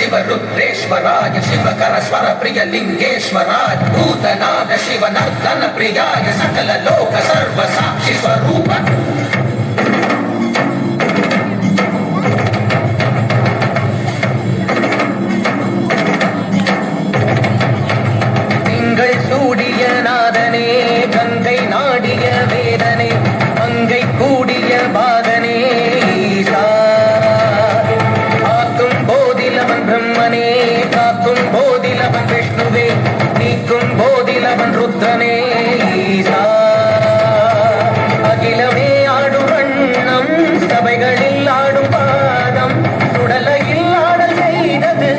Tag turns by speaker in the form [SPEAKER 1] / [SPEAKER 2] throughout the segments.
[SPEAKER 1] शिवरुद्रेश्वराय शिवकरस्वर प्रियलिङ्गेश्वराय भूतनाद शिवनर्दन प्रियाय सकल लोक सर्वसाक्षि स्वरूप சூடிய நாதனே கங்கை நாடிய வேதனே அங்கை கூடிய பாதனே ஈசா ஆக்கும் போதிலவன் பிரம்மனே காக்கும் போதிலவன் விஷ்ணுவே நீக்கும் போதிலவன் ருத்ரனே ஈசா அகிலமே ஆடும் வண்ணம் சபைகளில் ஆடும் பாதம் சுடலையில் ஆடல் செய்தது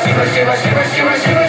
[SPEAKER 1] Shiva, Shiva, Shiva, Shiva, Shiva.